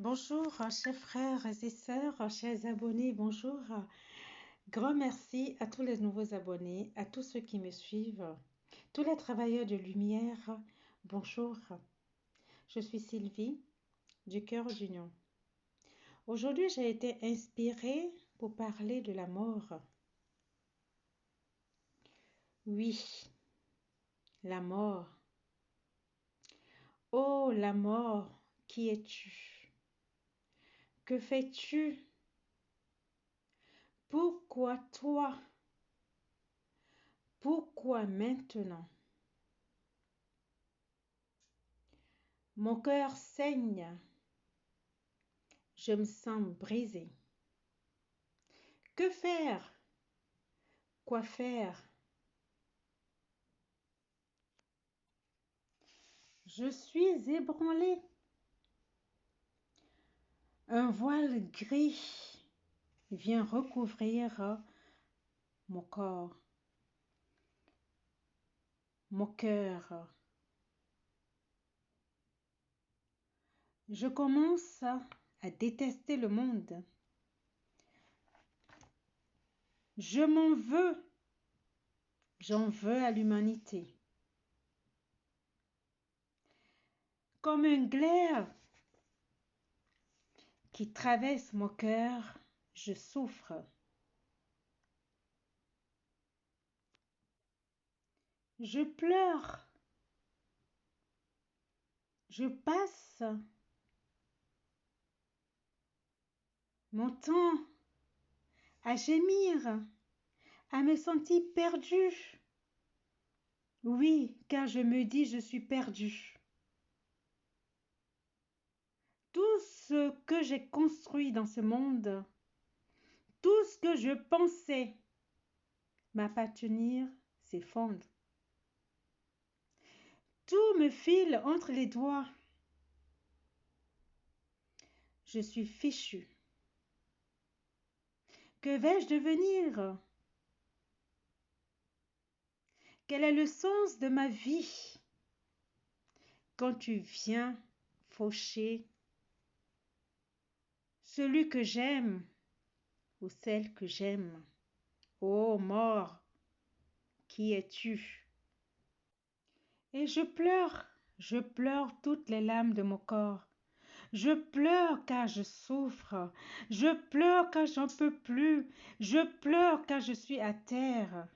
Bonjour, chers frères et sœurs, chers abonnés, bonjour. Grand merci à tous les nouveaux abonnés, à tous ceux qui me suivent, tous les travailleurs de lumière, bonjour. Je suis Sylvie du Cœur d'Union. Aujourd'hui, j'ai été inspirée pour parler de la mort. Oui, la mort. Oh, la mort, qui es-tu? Que fais-tu? Pourquoi toi? Pourquoi maintenant? Mon cœur saigne. Je me sens brisée. Que faire? Quoi faire? Je suis ébranlée. Un voile gris vient recouvrir mon corps, mon cœur. Je commence à détester le monde. Je m'en veux. J'en veux à l'humanité. Comme un glaire qui traverse mon cœur, je souffre. Je pleure. Je passe mon temps à gémir, à me sentir perdue. Oui, car je me dis je suis perdue. Tout ce que j'ai construit dans ce monde, tout ce que je pensais m'appartenir s'effondre. Tout me file entre les doigts. Je suis fichue. Que vais-je devenir? Quel est le sens de ma vie quand tu viens faucher celui que j'aime ou celle que j'aime? Ô mort, qui es-tu? Et je pleure toutes les larmes de mon corps. Je pleure car je souffre. Je pleure car j'en peux plus. Je pleure car je suis à terre.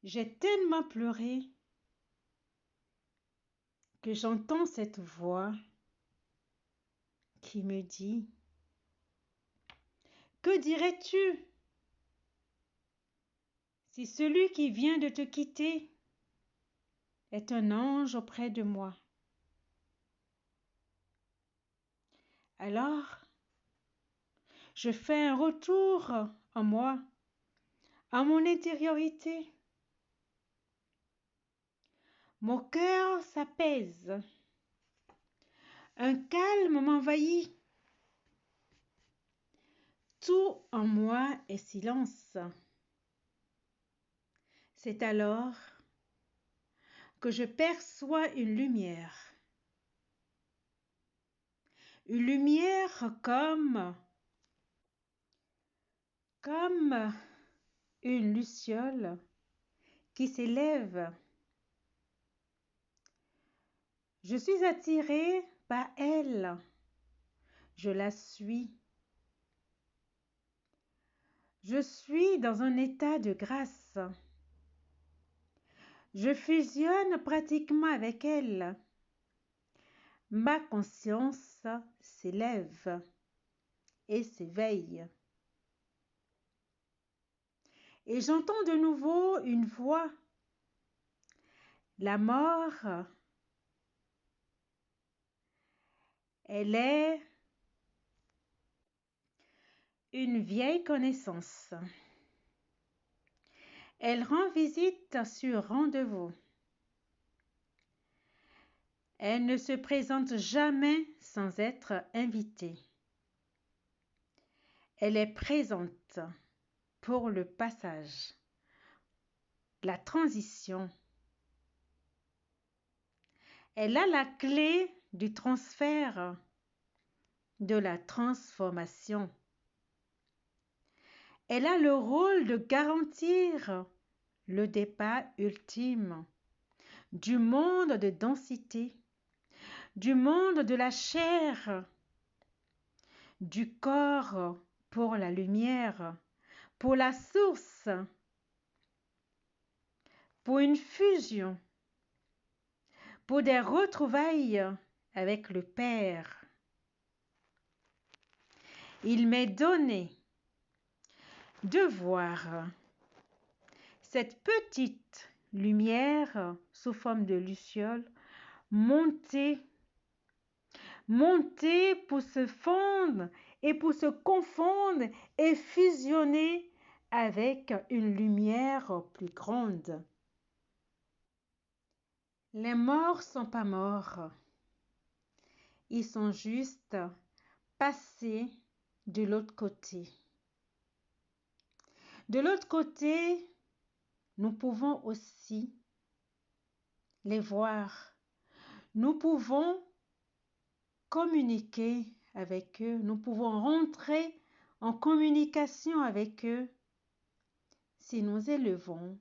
J'ai tellement pleuré que j'entends cette voix qui me dit: que dirais-tu si celui qui vient de te quitter est un ange auprès de moi? Alors, je fais un retour en moi, à mon intériorité. Mon cœur s'apaise. Un calme m'envahit. Tout en moi est silence. C'est alors que je perçois une lumière. Une lumière comme une luciole qui s'élève. Je suis attirée par elle. Je la suis. Je suis dans un état de grâce. Je fusionne pratiquement avec elle. Ma conscience s'élève et s'éveille. Et j'entends de nouveau une voix. La mort, elle est une vieille connaissance. Elle rend visite sur rendez-vous. Elle ne se présente jamais sans être invitée. Elle est présente pour le passage, la transition. Elle a la clé du transfert, de la transformation. Elle a le rôle de garantir le départ ultime du monde de densité, du monde de la chair, du corps pour la lumière, pour la source, pour une fusion, pour des retrouvailles avec le Père. Il m'est donné de voir cette petite lumière sous forme de luciole monter, monter pour se fondre et pour se confondre et fusionner avec une lumière plus grande. Les morts sont pas morts. Ils sont juste passés de l'autre côté. De l'autre côté, nous pouvons aussi les voir. Nous pouvons communiquer avec eux. Nous pouvons rentrer en communication avec eux si nous élevons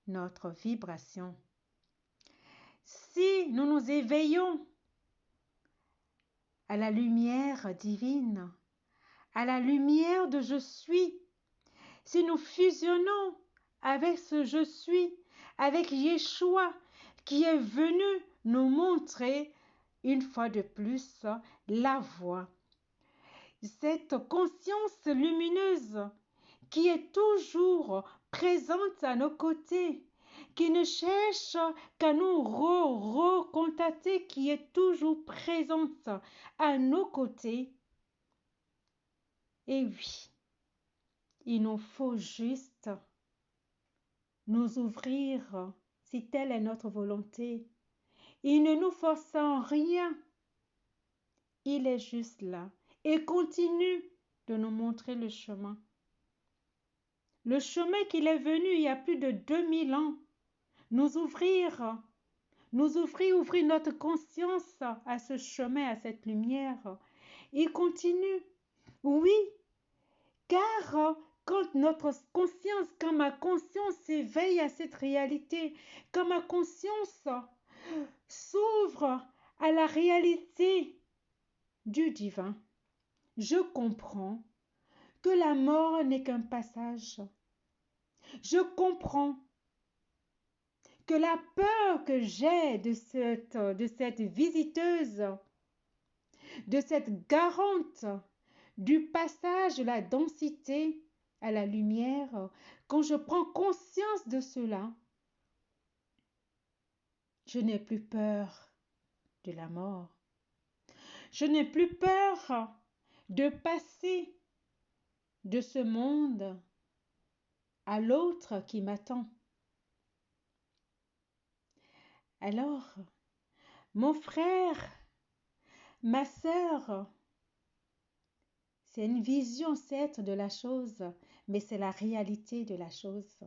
notre vibration. Si nous nous éveillons à la lumière divine, à la lumière de je suis, si nous fusionnons avec ce je suis, avec Yeshua qui est venu nous montrer une fois de plus la voie, cette conscience lumineuse qui est toujours présente à nos côtés, qui ne cherche qu'à nous recontacter, qui est toujours présente à nos côtés. Et oui, il nous faut juste nous ouvrir si telle est notre volonté. Il ne nous force en rien. Il est juste là et continue de nous montrer le chemin. Le chemin qu'il est venu il y a plus de 2000 ans. Nous ouvrir notre conscience à ce chemin, à cette lumière. Il continue. Oui, car quand notre conscience, quand ma conscience s'éveille à cette réalité, quand ma conscience s'ouvre à la réalité du divin, je comprends que la mort n'est qu'un passage. Je comprends que la peur que j'ai de cette visiteuse, de cette garante du passage de la densité à la lumière, quand je prends conscience de cela, je n'ai plus peur de la mort. Je n'ai plus peur de passer de ce monde à l'autre qui m'attend. Alors, mon frère, ma sœur, c'est une vision certes de la chose, mais c'est la réalité de la chose.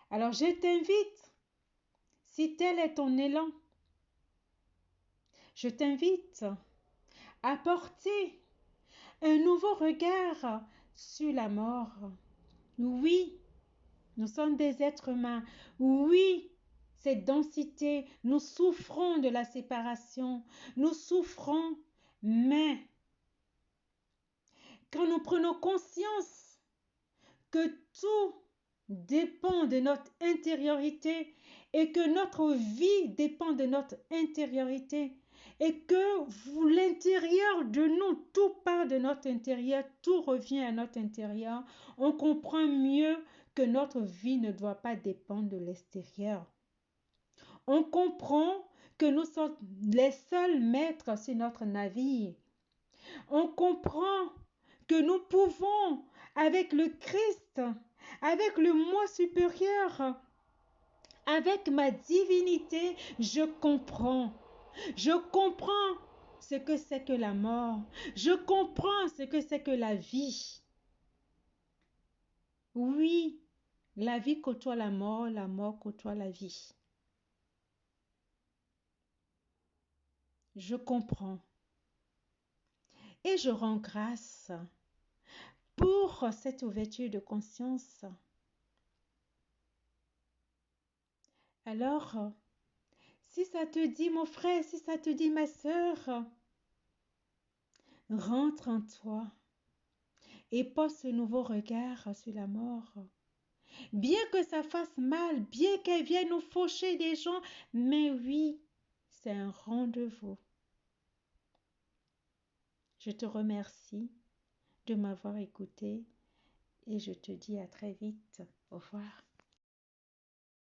Alors je t'invite, si tel est ton élan, je t'invite à porter un nouveau regard sur la mort. Oui, nous sommes des êtres humains. Oui, cette densité, nous souffrons de la séparation. Nous souffrons, mais quand nous prenons conscience que tout dépend de notre intériorité et que notre vie dépend de notre intériorité et que l'intérieur de nous, tout part de notre intérieur, tout revient à notre intérieur, on comprend mieux que notre vie ne doit pas dépendre de l'extérieur. On comprend que nous sommes les seuls maîtres sur notre navire. On comprend que nous pouvons, avec le Christ, avec le moi supérieur, avec ma divinité, je comprends. Je comprends ce que c'est que la mort. Je comprends ce que c'est que la vie. Oui, la vie côtoie la mort côtoie la vie. je comprends et je rends grâce pour cette ouverture de conscience. Alors, si ça te dit, mon frère, si ça te dit, ma sœur, rentre en toi et pose ce nouveau regard sur la mort. Bien que ça fasse mal, bien qu'elle vienne nous faucher des gens, mais oui, c'est un rendez-vous. Je te remercie de m'avoir écouté et je te dis à très vite. Au revoir.